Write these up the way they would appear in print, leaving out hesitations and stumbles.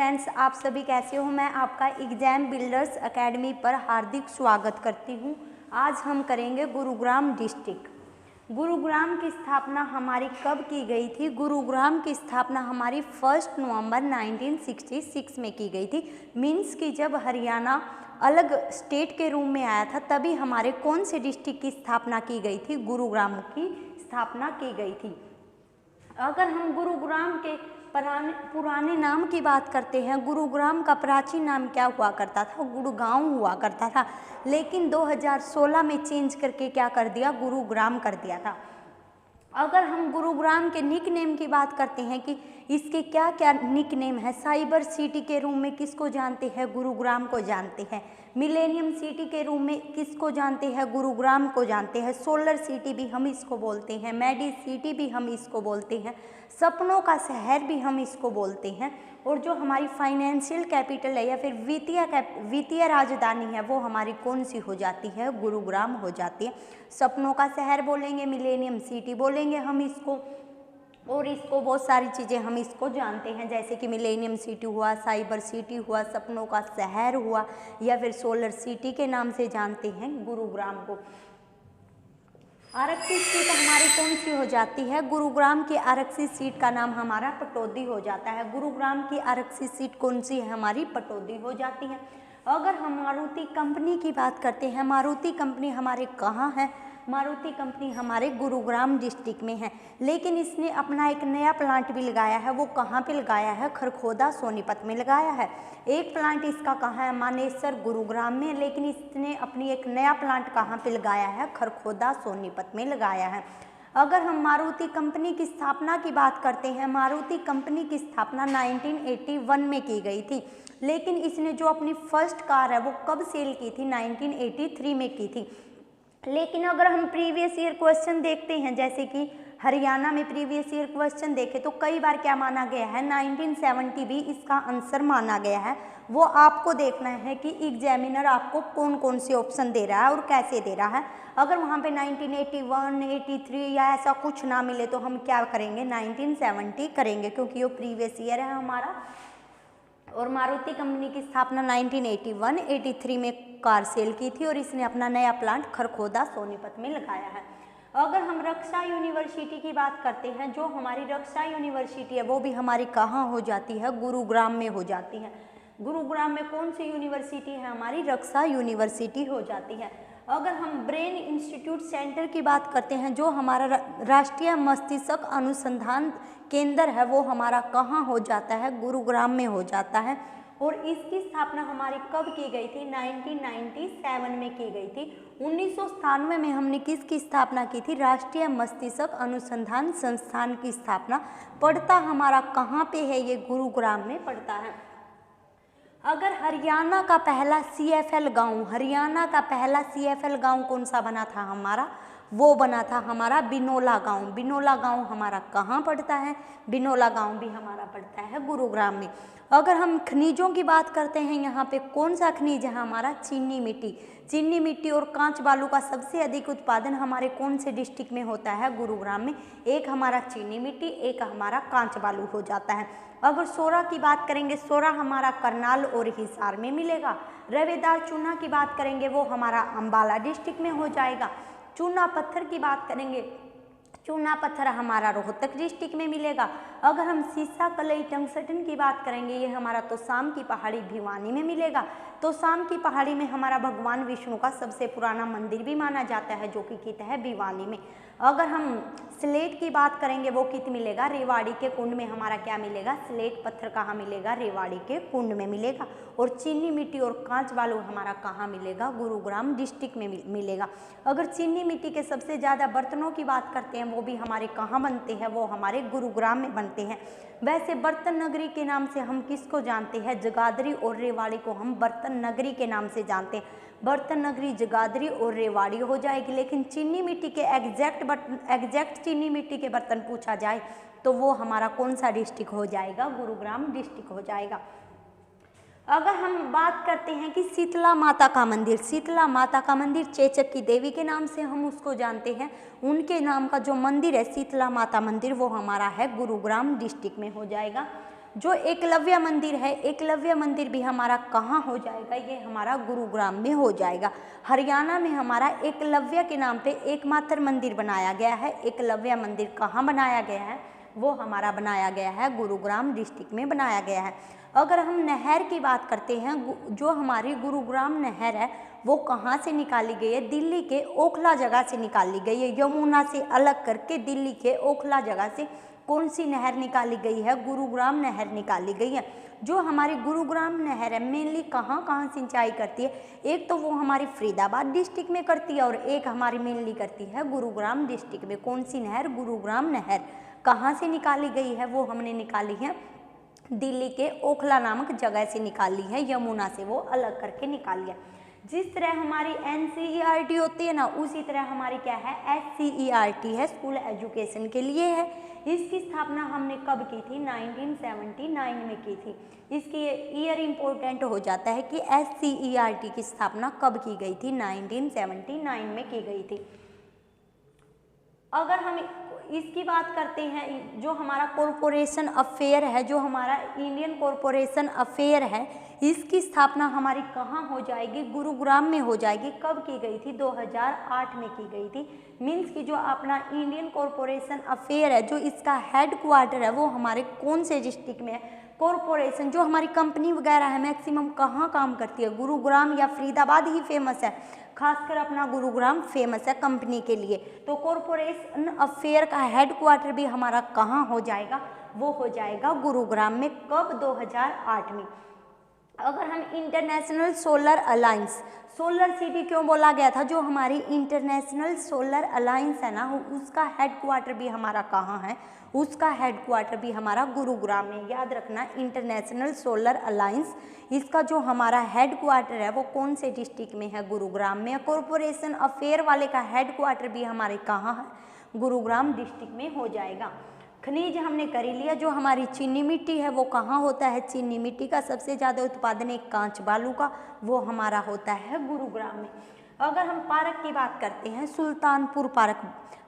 Friends, आप सभी कैसे हो। मैं आपका एग्जाम बिल्डर्स एकेडमी पर हार्दिक स्वागत करती हूं। आज हम करेंगे गुरुग्राम डिस्ट्रिक्ट। गुरुग्राम की स्थापना हमारी कब की गई थी? गुरुग्राम की स्थापना हमारी 1 नवंबर 1966 में की गई थी। मीन्स कि जब हरियाणा अलग स्टेट के रूप में आया था तभी हमारे कौन से डिस्ट्रिक्ट की स्थापना की गई थी? गुरुग्राम की स्थापना की गई थी। अगर हम गुरुग्राम के पुराने नाम की बात करते हैं, गुरुग्राम का प्राचीन नाम क्या हुआ करता था? गुड़गांव हुआ करता था, लेकिन 2016 में चेंज करके क्या कर दिया? गुरुग्राम कर दिया था। अगर हम गुरुग्राम के निक नेम की बात करते हैं कि इसके क्या क्या निक नेम है, साइबर सिटी के रूप में किसको जानते हैं? गुरुग्राम को जानते हैं। मिलेनियम सिटी के रूप में किसको जानते हैं? गुरुग्राम को जानते हैं। सोलर सिटी भी हम इसको बोलते हैं, मेडी सिटी भी हम इसको बोलते हैं, सपनों का शहर भी हम इसको बोलते हैं। और जो हमारी फाइनेंशियल कैपिटल है या फिर वित्तीय राजधानी है वो हमारी कौन सी हो जाती है? गुरुग्राम हो जाती है। सपनों का शहर बोलेंगे, मिलेनियम सिटी बोलेंगे हम इसको, और इसको बहुत सारी चीज़ें हम इसको जानते हैं, जैसे कि मिलेनियम सिटी हुआ, साइबर सिटी हुआ, सपनों का शहर हुआ, या फिर सोलर सिटी के नाम से जानते हैं गुरुग्राम को। आरक्षित सीट हमारी कौन सी हो जाती है? गुरुग्राम की आरक्षित सीट का नाम हमारा पटौदी हो जाता है। गुरुग्राम की आरक्षित सीट कौन सी है? हमारी पटौदी हो जाती है। अगर हम मारुति कंपनी की बात करते हैं, मारुति कंपनी हमारे कहाँ है? मारुति कंपनी हमारे गुरुग्राम डिस्ट्रिक्ट में है, लेकिन इसने अपना एक नया प्लांट भी लगाया है। वो कहाँ पे लगाया है? खरखोदा सोनीपत में लगाया है। एक प्लांट इसका कहाँ है? मानेसर गुरुग्राम में, लेकिन इसने अपनी एक नया प्लांट कहाँ पे लगाया है? खरखोदा सोनीपत में लगाया है। अगर हम मारुति कंपनी की स्थापना की बात करते हैं, मारुति कंपनी की स्थापना 1981 में की गई थी, लेकिन इसने जो अपनी फर्स्ट कार है वो कब सेल की थी? 1983 में की थी। लेकिन अगर हम प्रीवियस ईयर क्वेश्चन देखते हैं, जैसे कि हरियाणा में प्रीवियस ईयर क्वेश्चन देखें तो कई बार क्या माना गया है? 1970 भी इसका आंसर माना गया है। वो आपको देखना है कि एग्जामिनर आपको कौन कौन से ऑप्शन दे रहा है और कैसे दे रहा है। अगर वहाँ पे 1981, 83 या ऐसा कुछ ना मिले तो हम क्या करेंगे? 1970 करेंगे, क्योंकि ये प्रीवियस ईयर है हमारा। और मारुति कंपनी की स्थापना 1981-83 में कार सेल की थी, और इसने अपना नया प्लांट खरखोदा सोनीपत में लगाया है। अगर हम रक्षा यूनिवर्सिटी की बात करते हैं, जो हमारी रक्षा यूनिवर्सिटी है वो भी हमारी कहाँ हो जाती है? गुरुग्राम में हो जाती है। गुरुग्राम में कौन सी यूनिवर्सिटी है? हमारी रक्षा यूनिवर्सिटी हो जाती है। अगर हम ब्रेन इंस्टीट्यूट सेंटर की बात करते हैं, जो हमारा राष्ट्रीय मस्तिष्क अनुसंधान केंद्र है वो हमारा कहाँ हो जाता है? गुरुग्राम में हो जाता है। और इसकी स्थापना हमारी कब की गई थी? 1997 में की गई थी। 1997 में हमने किसकी स्थापना की थी? राष्ट्रीय मस्तिष्क अनुसंधान संस्थान की स्थापना। पड़ता हमारा कहाँ पे है? ये गुरुग्राम में पड़ता है। अगर हरियाणा का पहला CFL गांव, हरियाणा का पहला CFL गांव कौन सा बना था हमारा? वो बना था हमारा बिनोला गांव। बिनोला गांव हमारा कहाँ पड़ता है? बिनोला गांव भी हमारा पड़ता है गुरुग्राम में। अगर हम खनिजों की बात करते हैं, यहाँ पे कौन सा खनिज है हमारा? चीनी मिट्टी। चीनी मिट्टी और कांच बालू का सबसे अधिक उत्पादन हमारे कौन से डिस्ट्रिक्ट में होता है? गुरुग्राम में। एक हमारा चीनी मिट्टी, एक हमारा कांच बालू हो जाता है। अगर सोरा की बात करेंगे, सोरा हमारा करनाल और हिसार में मिलेगा। रवेदार चूना की बात करेंगे वो हमारा अंबाला डिस्ट्रिक्ट में हो जाएगा। चूना पत्थर की बात करेंगे, चूना पत्थर हमारा रोहतक डिस्ट्रिक्ट में मिलेगा। अगर हम सीसा कलई टंगस्टन की बात करेंगे, ये हमारा तोशाम की पहाड़ी भिवानी में मिलेगा। तोशाम की पहाड़ी में हमारा भगवान विष्णु का सबसे पुराना मंदिर भी माना जाता है, जो कि कित है? भिवानी में। अगर हम स्लेट की बात करेंगे वो कित मिलेगा? रेवाड़ी के कुंड में हमारा क्या मिलेगा? स्लेट पत्थर कहाँ मिलेगा? रेवाड़ी के कुंड में मिलेगा। और चीनी मिट्टी और कांच बालू हमारा कहाँ मिलेगा? गुरुग्राम डिस्ट्रिक्ट में मिलेगा। अगर चीनी मिट्टी के सबसे ज़्यादा बर्तनों की बात करते हैं, वो भी हमारे कहाँ बनते हैं? वो हमारे गुरुग्राम में बनते हैं। वैसे बर्तन नगरी के नाम से हम किसको जानते हैं? जगाधरी और रेवाड़ी को हम बर्तन नगरी के नाम से जानते हैं। बर्तन नगरी जगाधरी और रेवाड़ी हो जाएगी। लेकिन चीनी मिट्टी के एग्जैक्ट चीनी मिट्टी के बर्तन पूछा जाए तो वो हमारा कौन सा डिस्ट्रिक्ट हो जाएगा? गुरुग्राम डिस्ट्रिक्ट हो जाएगा। अगर हम बात करते हैं कि शीतला माता का मंदिर, शीतला माता का मंदिर चेचक की देवी के नाम से हम उसको जानते हैं। उनके नाम का जो मंदिर है शीतला माता मंदिर, वो हमारा है गुरुग्राम डिस्ट्रिक्ट में हो जाएगा। जो एकलव्य मंदिर है, एकलव्य मंदिर भी हमारा कहाँ हो जाएगा, ये हमारा गुरुग्राम में हो जाएगा। हरियाणा में हमारा एकलव्य के नाम पे एकमात्र मंदिर बनाया गया है। एकलव्य मंदिर कहाँ बनाया गया है, वो हमारा बनाया गया है गुरुग्राम डिस्ट्रिक्ट में बनाया गया है। अगर हम नहर की बात करते हैं, जो हमारी गुरुग्राम नहर है वो कहाँ से निकाली गई है, दिल्ली के ओखला जगह से निकाली गई है। यमुना से अलग करके दिल्ली के ओखला जगह से कौन सी नहर निकाली गई है, गुरुग्राम नहर निकाली गई है। जो हमारी गुरुग्राम नहर है मेनली कहाँ कहाँ सिंचाई करती है, एक तो वो हमारी फरीदाबाद डिस्ट्रिक्ट में करती है और एक हमारी मेनली करती है गुरुग्राम डिस्ट्रिक्ट में। कौन सी नहर, गुरुग्राम नहर। कहाँ से निकाली गई है, वो हमने निकाली है दिल्ली के ओखला नामक जगह से निकाली है, यमुना से वो अलग करके निकाली है। जिस तरह हमारी NCERT होती है ना, उसी तरह हमारी क्या है, SCERT है, स्कूल एजुकेशन के लिए है। इसकी स्थापना हमने कब की थी, 1979 में की थी। इसकी ईयर इम्पोर्टेंट हो जाता है कि SCERT की स्थापना कब की गई थी, 1979 में की गई थी। अगर हम इसकी बात करते हैं, जो हमारा कॉरपोरेशन अफेयर है, जो हमारा इंडियन कॉरपोरेशन अफेयर है, इसकी स्थापना हमारी कहाँ हो जाएगी, गुरुग्राम में हो जाएगी। कब की गई थी, 2008 में की गई थी। मीन्स कि जो अपना इंडियन कॉरपोरेशन अफेयर है, जो इसका हेड क्वार्टर है, वो हमारे कौन से डिस्ट्रिक्ट में है। कॉरपोरेशन जो हमारी कंपनी वगैरह है मैक्सिमम कहाँ काम करती है, गुरुग्राम या फरीदाबाद ही फेमस है। खासकर अपना गुरुग्राम फेमस है कंपनी के लिए। तो कॉरपोरेशन अफेयर का हेड क्वार्टर भी हमारा कहाँ हो जाएगा, वो हो जाएगा गुरुग्राम में। कब, 2008 में। अगर हम international solar alliance, solar city क्यों बोला गया था, जो हमारी इंटरनेशनल सोलर अलायंस है ना, उसका हेड क्वार्टर भी हमारा कहाँ है, उसका हेड क्वार्टर भी हमारा गुरुग्राम में। याद रखना, इंटरनेशनल सोलर अलायंस, इसका जो हमारा हेड क्वार्टर है वो कौन से डिस्ट्रिक्ट में है, गुरुग्राम में। कॉरपोरेशन अफेयर वाले का हेड क्वार्टर भी हमारे कहाँ है, गुरुग्राम डिस्ट्रिक्ट में हो जाएगा। खनिज हमने कर ही लिया, जो हमारी चीनी मिट्टी है वो कहाँ होता है, चीनी मिट्टी का सबसे ज़्यादा उत्पादन एक कांच बालू का, वो हमारा होता है गुरुग्राम में। अगर हम पार्क की बात करते हैं, सुल्तानपुर पार्क,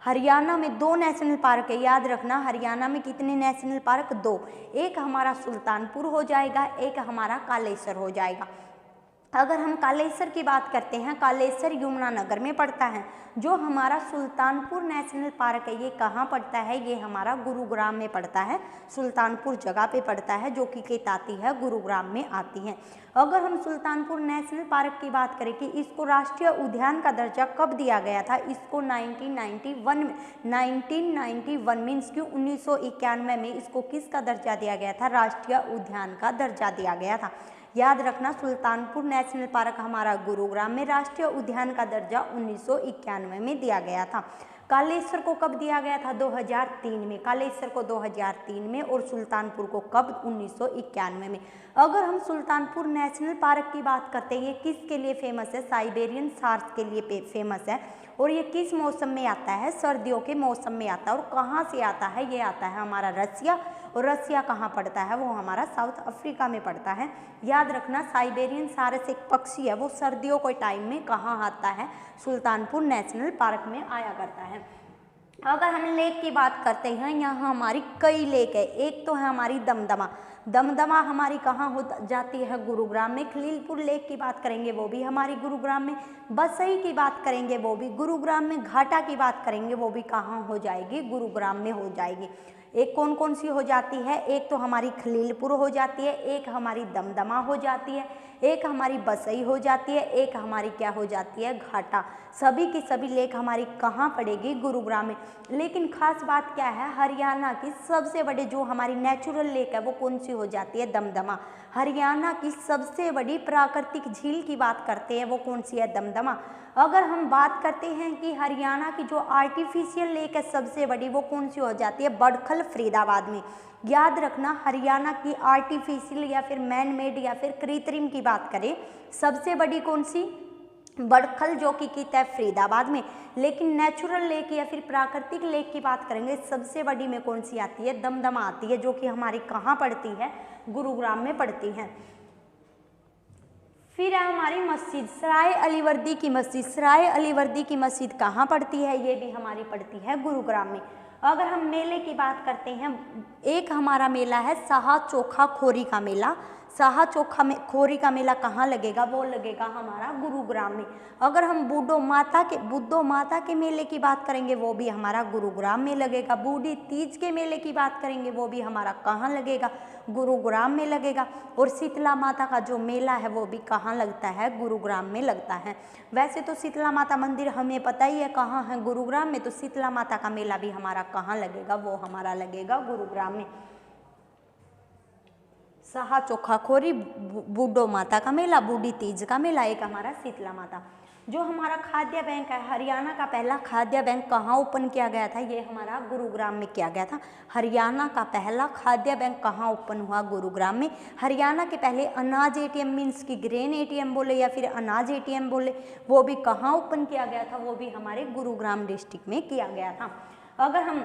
हरियाणा में 2 नेशनल पार्क है। याद रखना, हरियाणा में कितने नेशनल पार्क, 2। एक हमारा सुल्तानपुर हो जाएगा, एक हमारा कालेसर हो जाएगा। अगर हम कालेसर की बात करते हैं, कालेसर यमुनानगर में पड़ता है। जो हमारा सुल्तानपुर नेशनल पार्क है ये कहाँ पड़ता है, ये हमारा गुरुग्राम में पड़ता है। सुल्तानपुर जगह पे पड़ता है जो कि आती है गुरुग्राम में आती है। अगर हम सुल्तानपुर नेशनल पार्क की बात करें कि इसको राष्ट्रीय उद्यान का दर्जा कब दिया गया था, इसको 1991 में, 1991 मीन्स कि 1991 में इसको किसका दर्जा दिया गया था, राष्ट्रीय उद्यान का दर्जा दिया गया था। याद रखना, सुल्तानपुर नेशनल पार्क हमारा गुरुग्राम में राष्ट्रीय उद्यान का दर्जा 1991 में दिया गया था। कालेश्वर को कब दिया गया था, 2003 में। कालेश्वर को 2003 में और सुल्तानपुर को कब, 1991 में। अगर हम सुल्तानपुर नेशनल पार्क की बात करते हैं, ये किसके लिए फेमस है, साइबेरियन सार्क के लिए फेमस है। और ये किस मौसम में आता है, सर्दियों के मौसम में आता है। और कहाँ से आता है, ये आता है हमारा रसिया। और रसिया कहाँ पड़ता है, वो हमारा साउथ अफ्रीका में पड़ता है। याद रखना, साइबेरियन सारस एक पक्षी है, वो सर्दियों के टाइम में कहाँ आता है, सुल्तानपुर नेशनल पार्क में आया करता है। अगर हम लेक की बात करते हैं, यहाँ हमारी कई लेक है। एक तो है हमारी दमदमा, दमदमा हमारी कहाँ हो जाती है, गुरुग्राम में। खलीलपुर लेक की बात करेंगे वो भी हमारी गुरुग्राम में। बसई की बात करेंगे वो भी गुरुग्राम में। घाटा की बात करेंगे वो भी कहाँ हो जाएगी, गुरुग्राम में हो जाएगी। एक कौन कौन सी हो जाती है, एक तो हमारी खलीलपुर हो जाती है, एक हमारी दमदमा हो जाती है, एक हमारी बसई हो जाती है, एक हमारी क्या हो जाती है, घाटा। सभी की सभी लेक हमारी कहाँ पड़ेगी, गुरुग्राम में। लेकिन खास बात क्या है, हरियाणा की सबसे बड़ी जो हमारी नेचुरल लेक है वो कौन सी हो जाती है, दमदमा। हरियाणा की सबसे बड़ी प्राकृतिक झील की बात करते हैं, वो कौन सी है, दमदमा। अगर हम बात करते हैं कि हरियाणा की जो आर्टिफिशियल लेक है सबसे बड़ी, वो कौन सी हो जाती है, बड़खल फरीदाबाद में। याद रखना, हरियाणा की आर्टिफिशियल या फिर मैन मेड या फिर कृत्रिम की बात करें, सबसे बड़ी कौन सी, बड़खल, जो कि है फरीदाबाद में। लेकिन नेचुरल लेक या फिर प्राकृतिक लेक की बात करेंगे, सबसे बड़ी में कौन सी आती है, दमदमा आती है, जो कि हमारी कहाँ पड़ती है, गुरुग्राम में पड़ती है। फिर है हमारी मस्जिद, सराय अलीवर्दी की मस्जिद। सराय अलीवर्दी की मस्जिद कहाँ पड़ती है, ये भी हमारी पड़ती है गुरुग्राम में। अगर हम मेले की बात करते हैं, एक हमारा मेला है साहा चोखा खोरी का मेला। साहा चोखा में खोरी का मेला कहाँ लगेगा? वो लगेगा हमारा गुरुग्राम में। अगर हम बुद्धो माता के मेले की बात करेंगे, वो भी हमारा गुरुग्राम में लगेगा। बूढ़ी तीज के मेले की बात करेंगे, वो भी हमारा कहाँ लगेगा? गुरुग्राम में लगेगा। और शीतला माता का जो मेला है वो भी कहाँ लगता है? गुरुग्राम में लगता है। वैसे तो शीतला माता मंदिर हमें पता ही है कहाँ है, गुरुग्राम में। तो शीतला माता का मेला भी हमारा कहाँ लगेगा? वो हमारा लगेगा गुरुग्राम में। साहा चोखा खोरी, बूढ़ो माता का मेला, बूढ़ी तीज का मेला, एक हमारा शीतला माता। जो हमारा खाद्य बैंक है, हरियाणा का पहला खाद्य बैंक कहाँ ओपन किया गया था? ये हमारा गुरुग्राम में किया गया था। हरियाणा का पहला खाद्य बैंक कहाँ ओपन हुआ? गुरुग्राम में। हरियाणा के पहले अनाज एटीएम मीन्स की ग्रेन एटीएम बोले या फिर अनाज एटीएम बोले, वो भी कहाँ ओपन किया गया था? वो भी हमारे गुरुग्राम डिस्ट्रिक्ट में किया गया था। अगर हम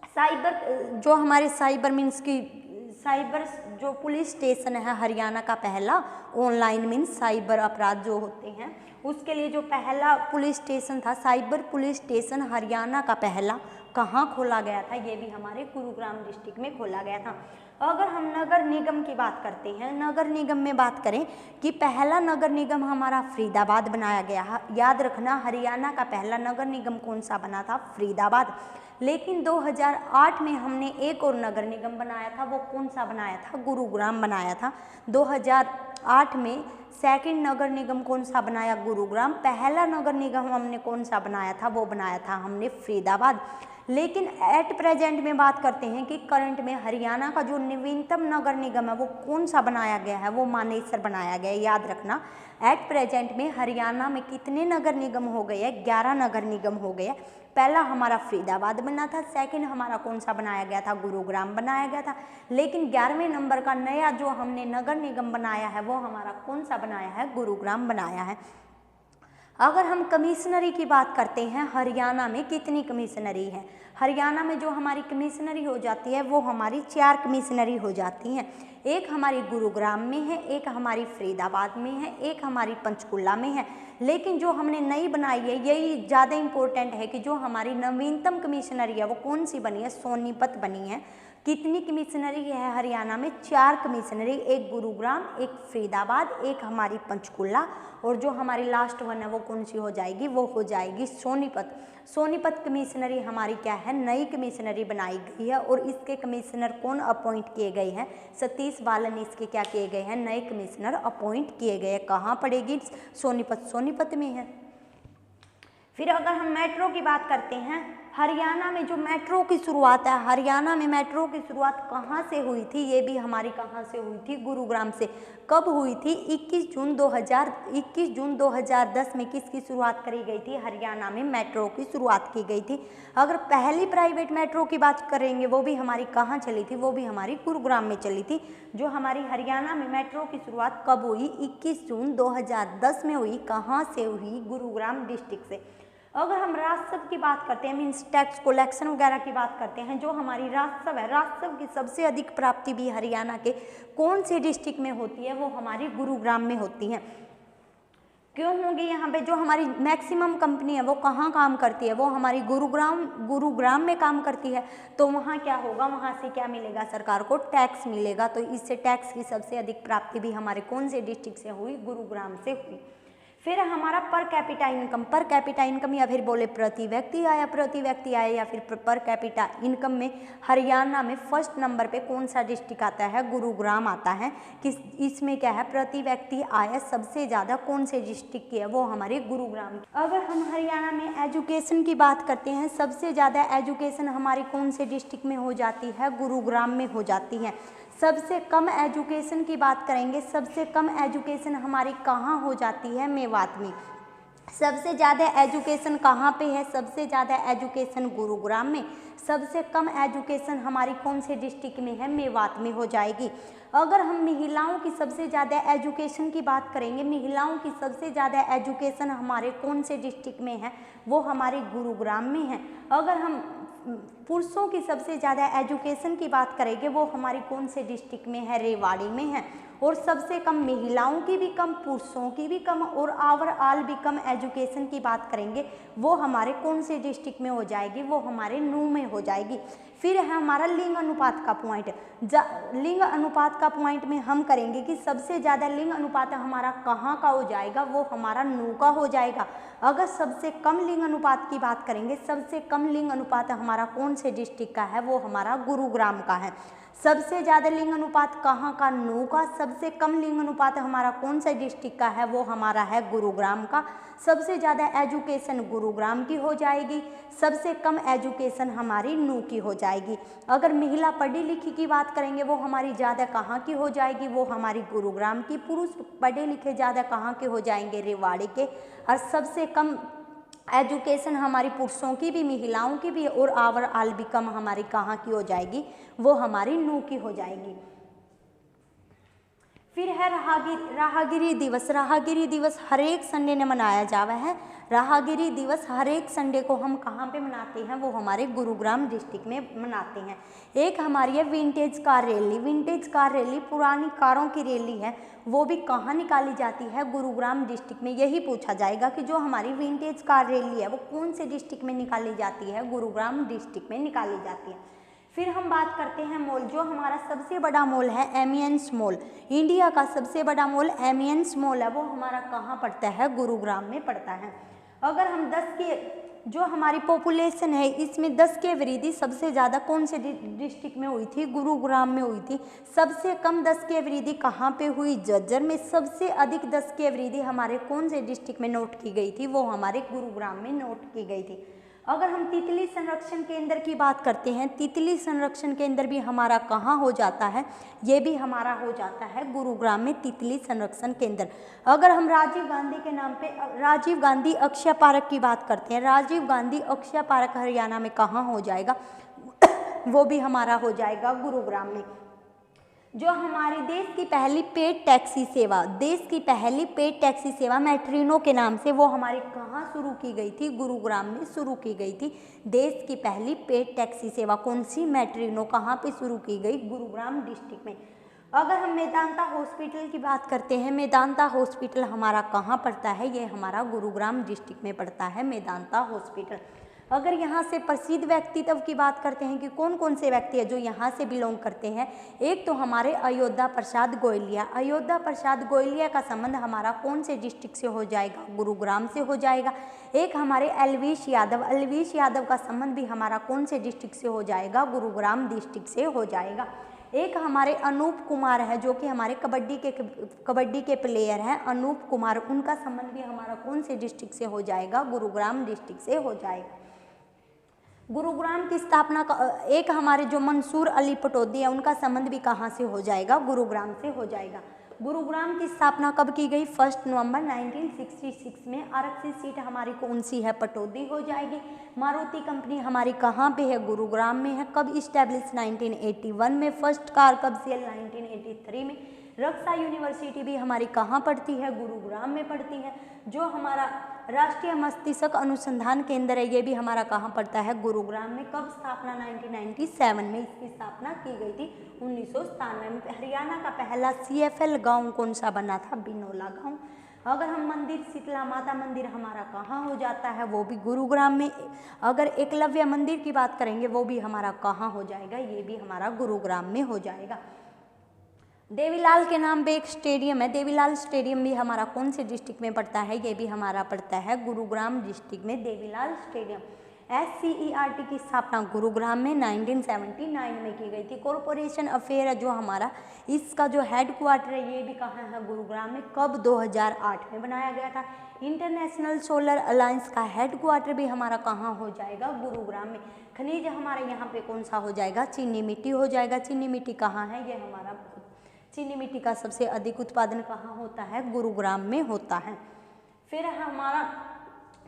साइबर, जो हमारे साइबर मीन्स की साइबर जो पुलिस स्टेशन है हरियाणा का पहला, ऑनलाइन मीन्स साइबर अपराध जो होते हैं उसके लिए जो पहला पुलिस स्टेशन था, साइबर पुलिस स्टेशन हरियाणा का पहला कहाँ खोला गया था? ये भी हमारे गुरुग्राम डिस्ट्रिक्ट में खोला गया था। अगर हम नगर निगम की बात करते हैं, नगर निगम में बात करें कि पहला नगर निगम हमारा फरीदाबाद बनाया गया। याद रखना, हरियाणा का पहला नगर निगम कौन सा बना था? फरीदाबाद। लेकिन 2008 में हमने एक और नगर निगम बनाया था, वो कौन सा बनाया था? गुरुग्राम बनाया था। 2008 में सेकंड नगर निगम कौन सा बनाया? गुरुग्राम। पहला नगर निगम हमने कौन सा बनाया था? वो बनाया था हमने फरीदाबाद। लेकिन एट प्रेजेंट में बात करते हैं कि करंट में हरियाणा का जो नवीनतम नगर निगम है वो कौन सा बनाया गया है? वो मानेसर बनाया गया है। याद रखना, एट प्रेजेंट में हरियाणा में कितने नगर निगम हो गए हैं? 11 नगर निगम हो गए। पहला हमारा फरीदाबाद बना था, सेकंड हमारा कौन सा बनाया गया था? गुरुग्राम बनाया गया था। लेकिन 11वें नंबर का नया जो हमने नगर निगम बनाया है वो हमारा कौन सा बनाया है? गुरुग्राम बनाया है। अगर हम कमिश्नरी की बात करते हैं, हरियाणा में कितनी कमिश्नरी है? हरियाणा में जो हमारी कमिश्नरी हो जाती है वो हमारी 4 कमिश्नरी हो जाती हैं। एक हमारी गुरुग्राम में है, एक हमारी फरीदाबाद में है, एक हमारी पंचकुला में है। लेकिन जो हमने नई बनाई है, यही ज़्यादा इम्पोर्टेंट है कि जो हमारी नवीनतम कमिश्नरी है वो कौन सी बनी है? सोनीपत बनी है। कितनी कमिश्नरी है हरियाणा में? 4 कमिश्नरी, एक गुरुग्राम, एक फरीदाबाद, एक हमारी पंचकुला, और जो हमारी लास्ट वन है वो कौन सी हो जाएगी? वो हो जाएगी सोनीपत। सोनीपत कमिश्नरी हमारी क्या है? नई कमिश्नरी बनाई गई है। और इसके कमिश्नर कौन अपॉइंट किए गए हैं? सतीश बालन इसके क्या किए गए हैं? नए कमिश्नर अपॉइंट किए गए हैं। कहाँ पड़ेगी? सोनीपत। सोनीपत में है। फिर अगर हम मेट्रो की बात करते हैं, हरियाणा में जो मेट्रो की शुरुआत है, हरियाणा में मेट्रो की शुरुआत कहाँ से हुई थी? ये भी हमारी कहाँ से हुई थी? गुरुग्राम से। कब हुई थी? 21 जून 2010 में किसकी शुरुआत करी गई थी? हरियाणा में मेट्रो की शुरुआत की गई थी। अगर पहली प्राइवेट मेट्रो की बात करेंगे, वो भी हमारी कहाँ चली थी? वो भी हमारी गुरुग्राम में चली थी। जो हमारी हरियाणा में मेट्रो की शुरुआत कब हुई? 21 जून 2010 में हुई। कहाँ से हुई? गुरुग्राम डिस्ट्रिक्ट से। अगर हम राजस्व की बात करते हैं, मीन्स टैक्स कलेक्शन वगैरह की बात करते हैं, जो हमारी राजस्व है, राजस्व की सबसे अधिक प्राप्ति भी हरियाणा के कौन से डिस्ट्रिक्ट में होती है? वो हमारी गुरुग्राम में होती है। क्यों होंगी? यहाँ पे जो हमारी मैक्सिमम कंपनी है वो कहाँ काम करती है? वो हमारी गुरुग्राम में काम करती है। तो वहाँ क्या होगा? वहाँ से क्या मिलेगा? सरकार को टैक्स मिलेगा। तो इससे टैक्स की सबसे अधिक प्राप्ति भी हमारे कौन से डिस्ट्रिक्ट से हुई? गुरुग्राम से हुई। फिर हमारा पर कैपिटा इनकम या फिर बोले प्रति व्यक्ति आया, या फिर पर कैपिटा इनकम में हरियाणा में फर्स्ट नंबर पे कौन सा डिस्ट्रिक्ट आता है? गुरुग्राम आता है। किस इसमें क्या है? प्रति व्यक्ति आय सबसे ज़्यादा कौन से डिस्ट्रिक्ट की है? वो हमारे गुरुग्राम की। अगर हम हरियाणा में एजुकेशन की बात करते हैं, सबसे ज़्यादा एजुकेशन हमारी कौन से डिस्ट्रिक्ट में हो जाती है? गुरुग्राम में हो जाती है। सबसे कम एजुकेशन की बात करेंगे, सबसे कम एजुकेशन हमारी कहाँ हो जाती है? मेवात में। सबसे ज़्यादा एजुकेशन कहाँ पे है? सबसे ज़्यादा एजुकेशन गुरुग्राम में। सबसे कम एजुकेशन हमारी कौन से डिस्ट्रिक्ट में है? मेवात में हो जाएगी। अगर हम महिलाओं की सबसे ज़्यादा एजुकेशन की बात करेंगे, महिलाओं की सबसे ज़्यादा एजुकेशन हमारे कौन से डिस्ट्रिक्ट में है? वो हमारे गुरुग्राम में है। अगर हम पुरुषों की सबसे ज़्यादा एजुकेशन की बात करेंगे, वो हमारी कौन से डिस्ट्रिक्ट में है? रेवाड़ी में है। और सबसे कम महिलाओं की भी कम, पुरुषों की भी कम और ओवरऑल भी कम एजुकेशन की बात करेंगे वो हमारे कौन से डिस्ट्रिक्ट में हो जाएगी, वो हमारे नू में हो जाएगी। फिर है हमारा लिंग अनुपात का पॉइंट। लिंग अनुपात का पॉइंट में हम करेंगे कि सबसे ज़्यादा लिंग अनुपात हमारा कहाँ का हो जाएगा, वो हमारा नू का हो जाएगा। अगर सबसे कम लिंग अनुपात की बात करेंगे, सबसे कम लिंग अनुपात हमारा कौन से डिस्ट्रिक्ट का है, वो हमारा गुरुग्राम का है। सबसे ज़्यादा लिंग अनुपात कहाँ का, नू का। सबसे कम लिंग अनुपात हमारा कौन सा डिस्ट्रिक्ट का है, वो हमारा है गुरुग्राम का। सबसे ज़्यादा एजुकेशन गुरुग्राम की हो जाएगी, सबसे कम एजुकेशन हमारी नू की हो जाएगी। अगर महिला पढ़ी लिखी की बात करेंगे वो हमारी ज़्यादा कहाँ की हो जाएगी, वो हमारी गुरुग्राम की। पुरुष पढ़े लिखे ज़्यादा कहाँ के हो जाएंगे, रेवाड़ी के। और सबसे कम एजुकेशन हमारी पुरुषों की भी, महिलाओं की भी और ओवरऑल भी कम हमारी कहाँ की हो जाएगी, वो हमारी नू की हो जाएगी। फिर है राहगिरी दिवस। राहगिरी दिवस हर एक संडे ने मनाया जावा है। राहगिरी दिवस हर एक संडे को हम कहाँ पे मनाते हैं, वो हमारे गुरुग्राम डिस्ट्रिक्ट में मनाते हैं। एक हमारी है vintage car rally. Vintage car rally पुरानी कारों की रैली है, वो भी कहाँ निकाली जाती है, गुरुग्राम डिस्ट्रिक्ट में। यही पूछा जाएगा कि जो हमारी विंटेज कार रैली है वो कौन से डिस्ट्रिक्ट में निकाली जाती है, गुरुग्राम डिस्ट्रिक्ट में निकाली जाती है। फिर हम बात करते हैं मॉल। जो हमारा सबसे बड़ा मॉल है एमियंस मॉल, इंडिया का सबसे बड़ा मॉल एमियंस मॉल है, वो हमारा कहाँ पड़ता है, गुरुग्राम में पड़ता है। अगर हम 10 की जो हमारी पॉपुलेशन है इसमें 10 की वृद्धि सबसे ज़्यादा कौन से डिस्ट्रिक्ट में हुई थी, गुरुग्राम में हुई थी। सबसे कम 10 की वृद्धि कहाँ पे हुई, झज्जर में। सबसे अधिक 10 की वृद्धि हमारे कौन से डिस्ट्रिक्ट में नोट की गई थी, वो हमारे गुरुग्राम में नोट की गई थी। अगर हम तितली संरक्षण केंद्र की बात करते हैं, तितली संरक्षण केंद्र भी हमारा कहाँ हो जाता है, ये भी हमारा हो जाता है गुरुग्राम में तितली संरक्षण केंद्र। अगर हम राजीव गांधी के नाम पे राजीव गांधी अक्षय पार्क की बात करते हैं, राजीव गांधी अक्षय पार्क हरियाणा में कहाँ हो जाएगा, वो भी हमारा हो जाएगा गुरुग्राम में। जो हमारे देश की पहली पेड टैक्सी सेवा, देश की पहली पेड टैक्सी सेवा मेट्रिनो के नाम से, वो हमारी कहाँ शुरू की गई थी, गुरुग्राम में शुरू की गई थी। देश की पहली पेड टैक्सी सेवा कौन सी, मेट्रिनो। कहाँ पे शुरू की गई, गुरुग्राम डिस्ट्रिक्ट में। अगर हम मेदांता हॉस्पिटल की बात करते हैं, मेदांता हॉस्पिटल हमारा कहाँ पड़ता है, ये हमारा गुरुग्राम डिस्ट्रिक्ट में पड़ता है मेदांता हॉस्पिटल। अगर यहाँ से प्रसिद्ध व्यक्तित्व की बात करते हैं कि कौन कौन से व्यक्ति है जो यहाँ से बिलोंग करते हैं, एक तो हमारे अयोध्या प्रसाद गोयलिया। अयोध्या प्रसाद गोयलिया का संबंध हमारा कौन से डिस्ट्रिक्ट से हो जाएगा, गुरुग्राम से हो जाएगा। एक हमारे अलवीश यादव, अलवीश यादव का संबंध भी हमारा कौन से डिस्ट्रिक्ट से हो जाएगा, गुरुग्राम डिस्ट्रिक्ट से हो जाएगा। एक हमारे अनूप कुमार है जो कि हमारे कबड्डी के प्लेयर हैं, अनूप कुमार, उनका संबंध भी हमारा कौन से डिस्ट्रिक्ट से हो जाएगा, गुरुग्राम डिस्ट्रिक्ट से हो जाएगा। गुरुग्राम की स्थापना का एक हमारे जो मंसूर अली पटौदी है, उनका संबंध भी कहाँ से हो जाएगा, गुरुग्राम से हो जाएगा। गुरुग्राम की स्थापना कब की गई, 1 नवंबर 1966 में। आरक्षित सीट हमारी कौन सी है, पटौदी हो जाएगी। मारुति कंपनी हमारी कहाँ पे है, गुरुग्राम में है। कब इस्टेब्लिश, 1981 में। फर्स्ट कार कब सेल, 1983 में। रक्षा यूनिवर्सिटी भी हमारी कहाँ पड़ती है, गुरुग्राम में पड़ती है। जो हमारा राष्ट्रीय मस्तिष्क अनुसंधान केंद्र है, ये भी हमारा कहाँ पड़ता है, गुरुग्राम में। कब स्थापना, 1997 में इसकी स्थापना की गई थी, 1997 में। हरियाणा का पहला CFL गांव कौन सा बना था, बिनोला गांव। अगर हम मंदिर, शीतला माता मंदिर हमारा कहाँ हो जाता है, वो भी गुरुग्राम में। अगर एकलव्य मंदिर की बात करेंगे, वो भी हमारा कहाँ हो जाएगा, ये भी हमारा गुरुग्राम में हो जाएगा। देवीलाल के नाम पे एक स्टेडियम है, देवीलाल स्टेडियम भी हमारा कौन से डिस्ट्रिक्ट में पड़ता है, ये भी हमारा पड़ता है गुरुग्राम डिस्ट्रिक्ट में, देवीलाल स्टेडियम। SCERT की स्थापना गुरुग्राम में 1979 में की गई थी। कॉरपोरेशन अफेयर है जो हमारा, इसका जो हेड क्वार्टर है ये भी कहाँ है, गुरुग्राम में। कब, 2008 में बनाया गया था। इंटरनेशनल सोलर अलायंस का हेड क्वार्टर भी हमारा कहाँ हो जाएगा, गुरुग्राम में। खनिज हमारा यहाँ पे कौन सा हो जाएगा, चीनी मिट्टी हो जाएगा। चीनी मिट्टी कहाँ है, ये हमारा चीनी मिट्टी का सबसे अधिक उत्पादन कहाँ होता है, गुरुग्राम में होता है। फिर हमारा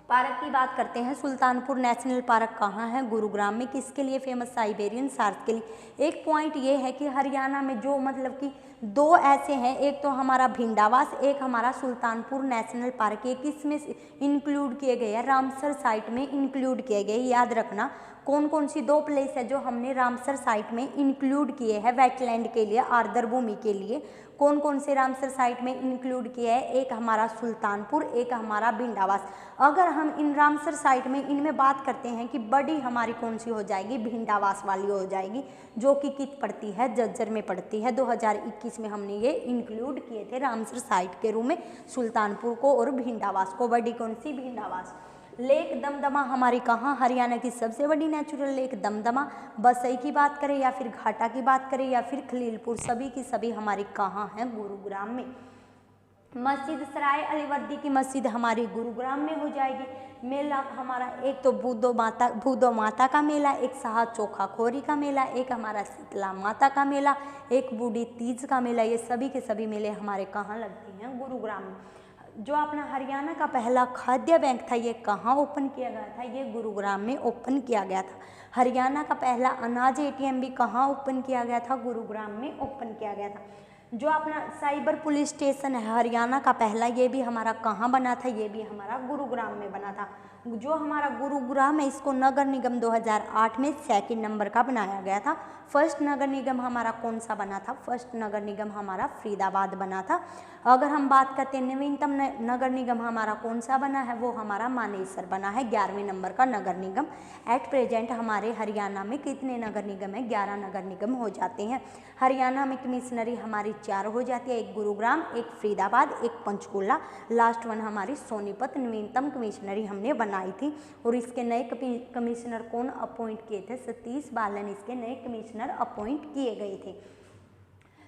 पार्क की बात करते हैं, सुल्तानपुर नेशनल पार्क कहाँ है, गुरुग्राम में। किसके लिए फेमस, साइबेरियन शार्क के लिए। एक पॉइंट ये है कि हरियाणा में जो मतलब कि 2 ऐसे हैं, एक तो हमारा भिंडावास, एक हमारा सुल्तानपुर नेशनल पार्क। ये किसमें इंक्लूड किए गए हैं, रामसर साइट में इंक्लूड किए गए। याद रखना कौन कौन सी 2 प्लेस है जो हमने रामसर साइट में इंक्लूड किए हैं वेटलैंड के लिए, आर्द्र भूमि के लिए। कौन कौन से रामसर साइट में इंक्लूड किया है, एक हमारा सुल्तानपुर, एक हमारा भिंडावास। अगर हम इन रामसर साइट में इनमें बात करते हैं कि बड़ी हमारी कौन सी हो जाएगी, भिंडावास वाली हो जाएगी, जो कि कित पड़ती है, जज्जर में पड़ती है। 2021 में हमने ये इंक्लूड किए थे रामसर साइट के रूप में सुल्तानपुर को और भिंडावास को। बड़ी कौन सी, भिंडावास। लेक दमदमा हमारी कहाँ, हरियाणा की सबसे बड़ी नेचुरल लेक दमदमा। बसई की बात करें या फिर घाटा की बात करें या फिर खलीलपुर, सभी की सभी हमारी कहाँ हैं, गुरुग्राम में। मस्जिद सराय अलीवर्दी की मस्जिद हमारी गुरुग्राम में हो जाएगी। मेला हमारा एक तो भूदो माता का मेला, एक शाह चोखा खोरी का मेला, एक हमारा शीतला माता का मेला, एक बूढ़ी तीज का मेला। ये सभी के सभी मेले हमारे कहाँ लगते हैं, गुरुग्राम में। जो अपना हरियाणा का पहला खाद्य बैंक था, ये कहाँ ओपन किया गया था, ये गुरुग्राम में ओपन किया गया था। हरियाणा का पहला अनाज ATM भी कहाँ ओपन किया गया था, गुरुग्राम में ओपन किया गया था। जो अपना साइबर पुलिस स्टेशन है हरियाणा का पहला, ये भी हमारा कहाँ बना था, ये भी हमारा गुरुग्राम में बना था। जो हमारा गुरुग्राम है, इसको नगर निगम 2008 में 2nd नंबर का बनाया गया था। फर्स्ट नगर निगम हमारा कौन सा बना था, फर्स्ट नगर निगम हमारा फरीदाबाद बना था। अगर हम बात करते हैं नवीनतम नगर निगम हमारा कौन सा बना है, वो हमारा मानेसर बना है, 11वें नंबर का नगर निगम। एट प्रेजेंट हमारे हरियाणा में कितने नगर निगम है, 11 नगर निगम हो जाते हैं। हरियाणा में कमिश्नरी हमारी 4 हो जाती है, एक गुरुग्राम, एक फरीदाबाद, एक पंचकूला, लास्ट वन हमारी सोनीपत। नवीनतम कमिश्नरी हमने बनाई थी और इसके नए कमिश्नर कौन अपॉइंट किए थे, सतीश बालन इसके नए कमिश्नर अपॉइंट किए गए थे।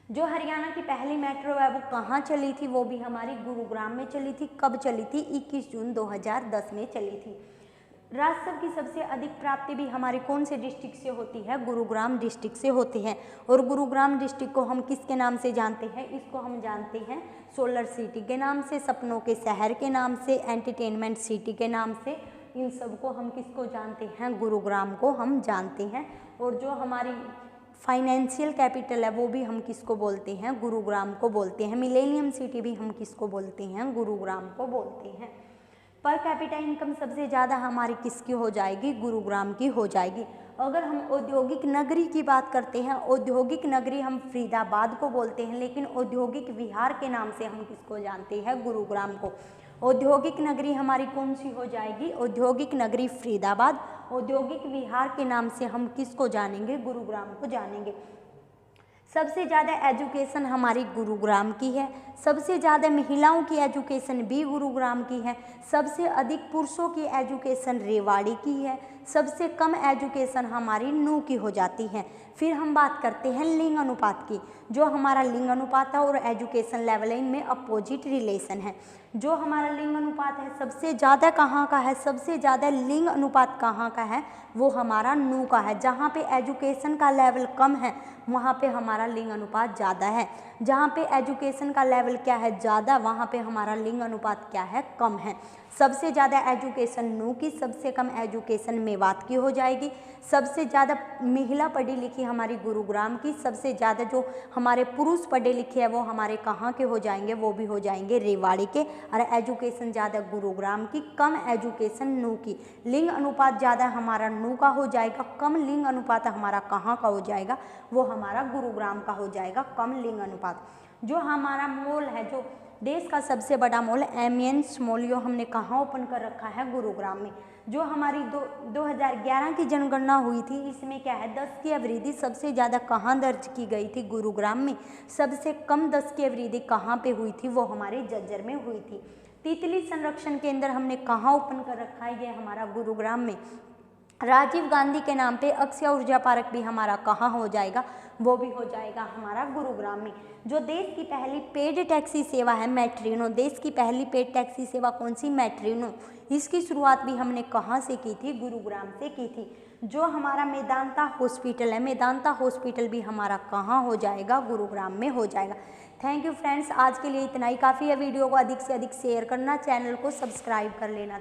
जो हरियाणा की पहली मेट्रो है वो कहाँ चली थी, वो भी हमारी गुरुग्राम में चली थी। कब चली थी, 21 जून 2010 में चली थी। राजस्व की सबसे अधिक प्राप्ति भी हमारी कौन से डिस्ट्रिक्ट से होती है, गुरुग्राम डिस्ट्रिक्ट से होती है। और गुरुग्राम डिस्ट्रिक्ट को हम किसके नाम से जानते हैं, इसको हम जानते हैं सोलर सिटी के नाम से, सपनों के शहर के नाम से, एंटरटेनमेंट सिटी के नाम से। इन सबको हम किसको जानते हैं, गुरुग्राम को हम जानते हैं। और जो हमारी फाइनेंशियल कैपिटल है वो भी हम किसको बोलते हैं, गुरुग्राम को बोलते हैं। मिलेनियम सिटी भी हम किसको बोलते हैं, गुरुग्राम को बोलते हैं। पर कैपिटा इनकम सबसे ज़्यादा हमारी किसकी हो जाएगी, गुरुग्राम की हो जाएगी। अगर हम औद्योगिक नगरी की बात करते हैं, औद्योगिक नगरी हम फरीदाबाद को बोलते हैं, लेकिन औद्योगिक विहार के नाम से हम किसको जानते हैं, गुरुग्राम को। औद्योगिक नगरी हमारी कौन सी हो जाएगी, औद्योगिक नगरी फरीदाबाद। औद्योगिक विहार के नाम से हम किसको जानेंगे, गुरुग्राम को जानेंगे। सबसे ज़्यादा एजुकेशन हमारी गुरुग्राम की है, सबसे ज़्यादा महिलाओं की एजुकेशन भी गुरुग्राम की है, सबसे अधिक पुरुषों की एजुकेशन रेवाड़ी की है, सबसे कम एजुकेशन हमारी नू की हो जाती है। फिर हम बात करते हैं लिंग अनुपात की। जो हमारा लिंग अनुपात है और एजुकेशन लेवल है, इनमें अपोजिट रिलेशन है। जो हमारा लिंग अनुपात है सबसे ज़्यादा कहाँ का है, सबसे ज़्यादा लिंग अनुपात कहाँ का है, वो हमारा नू का है। जहाँ पे एजुकेशन का लेवल कम है वहाँ पे हमारा लिंग अनुपात ज़्यादा है, जहाँ पे एजुकेशन का लेवल क्या है, ज़्यादा, वहाँ पे हमारा लिंग अनुपात क्या है, कम है। सबसे ज़्यादा एजुकेशन नू की, सबसे कम एजुकेशन मेवात की हो जाएगी। सबसे ज़्यादा महिला पढ़ी लिखी हमारी गुरुग्राम की, सबसे ज़्यादा जो हमारे पुरुष पढ़े लिखे हैं वो हमारे कहाँ के हो जाएंगे, वो भी हो जाएंगे रेवाड़ी के। और एजुकेशन ज़्यादा गुरुग्राम की, कम एजुकेशन नू की। लिंग अनुपात ज़्यादा हमारा नू का हो जाएगा, कम लिंग अनुपात हमारा कहाँ का हो जाएगा, वो हमारा गुरुग्राम का हो जाएगा, कम लिंग अनुपात। जो हमारा मॉल है, जो देश का सबसे बड़ा मॉल एमियंस मॉल, यो हमने कहाँ ओपन कर रखा है, गुरुग्राम में। जो हमारी 2011 की जनगणना हुई थी, इसमें क्या है, 10 की अवृद्धि सबसे ज़्यादा कहाँ दर्ज की गई थी, गुरुग्राम में। सबसे कम 10 की अवृद्धि कहाँ पे हुई थी, वो हमारे जज्जर में हुई थी। तितली संरक्षण केंद्र हमने कहाँ ओपन कर रखा है, ये हमारा गुरुग्राम में। राजीव गांधी के नाम पे अक्षय ऊर्जा पार्क भी हमारा कहाँ हो जाएगा, वो भी हो जाएगा हमारा गुरुग्राम में। जो देश की पहली पेड टैक्सी सेवा है मेट्रिनो, देश की पहली पेड टैक्सी सेवा कौन सी, मेट्रिनो। इसकी शुरुआत भी हमने कहाँ से की थी, गुरुग्राम से की थी। जो हमारा मेदांता हॉस्पिटल है, मेदांता हॉस्पिटल भी हमारा कहाँ हो जाएगा, गुरुग्राम में हो जाएगा। थैंक यू फ्रेंड्स, आज के लिए इतना ही काफ़ी है। वीडियो को अधिक से अधिक शेयर करना, चैनल को सब्सक्राइब कर लेना।